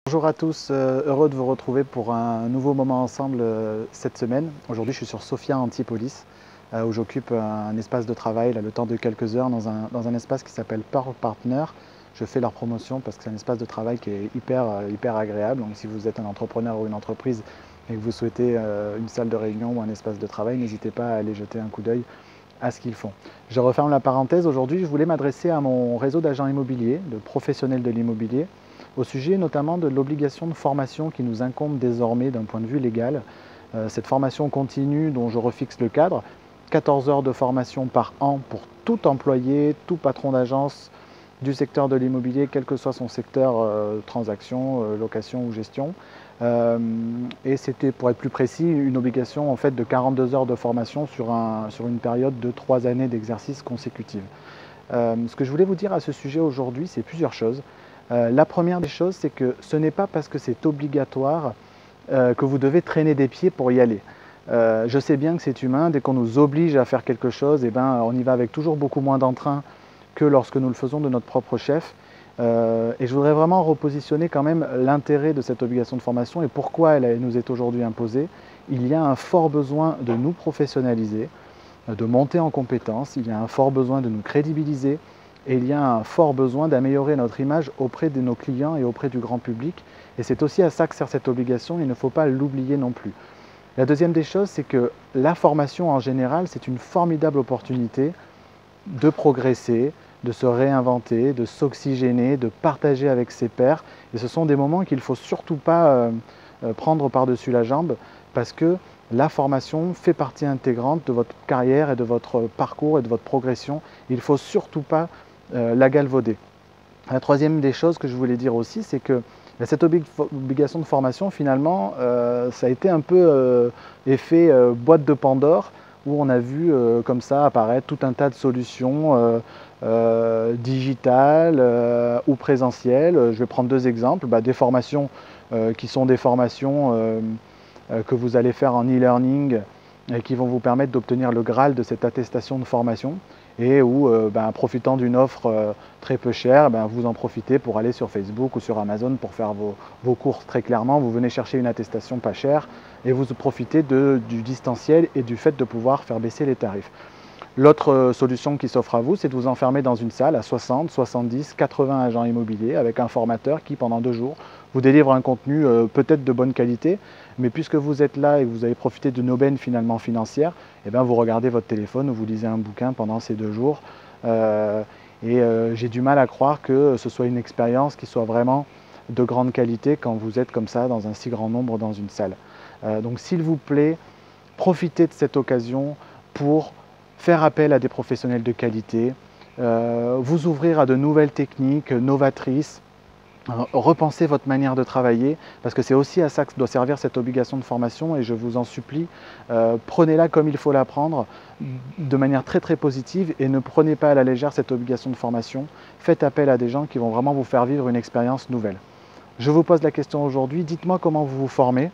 Bonjour à tous, heureux de vous retrouver pour un nouveau moment ensemble cette semaine. Aujourd'hui je suis sur Sophia Antipolis où j'occupe un espace de travail le temps de quelques heures dans un espace qui s'appelle Pearl Partner. Je fais leur promotion parce que c'est un espace de travail qui est hyper agréable. Donc si vous êtes un entrepreneur ou une entreprise et que vous souhaitez une salle de réunion ou un espace de travail, n'hésitez pas à aller jeter un coup d'œil à ce qu'ils font. Je referme la parenthèse. Aujourd'hui je voulais m'adresser à mon réseau d'agents immobiliers, de professionnels de l'immobilier, au sujet notamment de l'obligation de formation qui nous incombe désormais d'un point de vue légal. Cette formation continue dont je refixe le cadre, 14 heures de formation par an pour tout employé, tout patron d'agence du secteur de l'immobilier, quel que soit son secteur, transaction, location ou gestion. Et c'était, pour être plus précis, une obligation en fait de 42 heures de formation sur une période de 3 années d'exercice consécutive. Ce que je voulais vous dire à ce sujet aujourd'hui, c'est plusieurs choses. La première des choses, c'est que ce n'est pas parce que c'est obligatoire que vous devez traîner des pieds pour y aller. Je sais bien que c'est humain, dès qu'on nous oblige à faire quelque chose, on y va avec toujours beaucoup moins d'entrain que lorsque nous le faisons de notre propre chef. Et je voudrais vraiment repositionner quand même l'intérêt de cette obligation de formation et pourquoi elle nous est aujourd'hui imposée. Il y a un fort besoin de nous professionnaliser, de monter en compétences, il y a un fort besoin de nous crédibiliser, et il y a un fort besoin d'améliorer notre image auprès de nos clients et auprès du grand public. Et c'est aussi à ça que sert cette obligation, il ne faut pas l'oublier non plus. La deuxième des choses, c'est que la formation en général, c'est une formidable opportunité de progresser, de se réinventer, de s'oxygéner, de partager avec ses pairs. Et ce sont des moments qu'il ne faut surtout pas prendre par-dessus la jambe parce que la formation fait partie intégrante de votre carrière et de votre parcours et de votre progression. Il ne faut surtout pas la galvauder. La troisième des choses que je voulais dire aussi, c'est que cette obligation de formation, finalement, ça a été un peu effet boîte de Pandore, où on a vu comme ça apparaître tout un tas de solutions digitales ou présentielles. Je vais prendre deux exemples. Des formations qui sont des formations que vous allez faire en e-learning et qui vont vous permettre d'obtenir le Graal de cette attestation de formation et où, profitant d'une offre très peu chère, vous en profitez pour aller sur Facebook ou sur Amazon pour faire vos courses très clairement. Vous venez chercher une attestation pas chère et vous profitez du distanciel et du fait de pouvoir faire baisser les tarifs. L'autre solution qui s'offre à vous, c'est de vous enfermer dans une salle à 60, 70, 80 agents immobiliers avec un formateur qui, pendant 2 jours, vous délivre un contenu peut-être de bonne qualité, mais puisque vous êtes là et que vous avez profité d'une aubaine finalement financière, vous regardez votre téléphone ou vous lisez un bouquin pendant ces 2 jours. J'ai du mal à croire que ce soit une expérience qui soit vraiment de grande qualité quand vous êtes comme ça dans un si grand nombre dans une salle. Donc s'il vous plaît, profitez de cette occasion pour faire appel à des professionnels de qualité, vous ouvrir à de nouvelles techniques novatrices, repenser votre manière de travailler, parce que c'est aussi à ça que doit servir cette obligation de formation et je vous en supplie, prenez-la comme il faut la prendre, de manière très positive et ne prenez pas à la légère cette obligation de formation. Faites appel à des gens qui vont vraiment vous faire vivre une expérience nouvelle. Je vous pose la question aujourd'hui, dites-moi comment vous vous formez.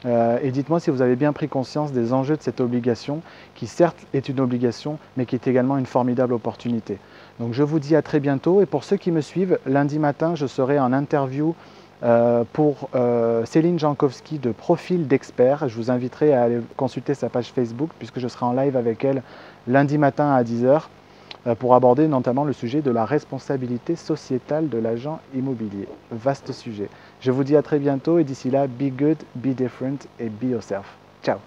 Et dites-moi si vous avez bien pris conscience des enjeux de cette obligation, qui certes est une obligation, mais qui est également une formidable opportunité. Donc je vous dis à très bientôt, et pour ceux qui me suivent, lundi matin, je serai en interview pour Céline Jankowski de Profil d'Expert. Je vous inviterai à aller consulter sa page Facebook, puisque je serai en live avec elle lundi matin à 10 h pour aborder notamment le sujet de la responsabilité sociétale de l'agent immobilier. Vaste sujet. Je vous dis à très bientôt et d'ici là, be good, be different et be yourself. Ciao.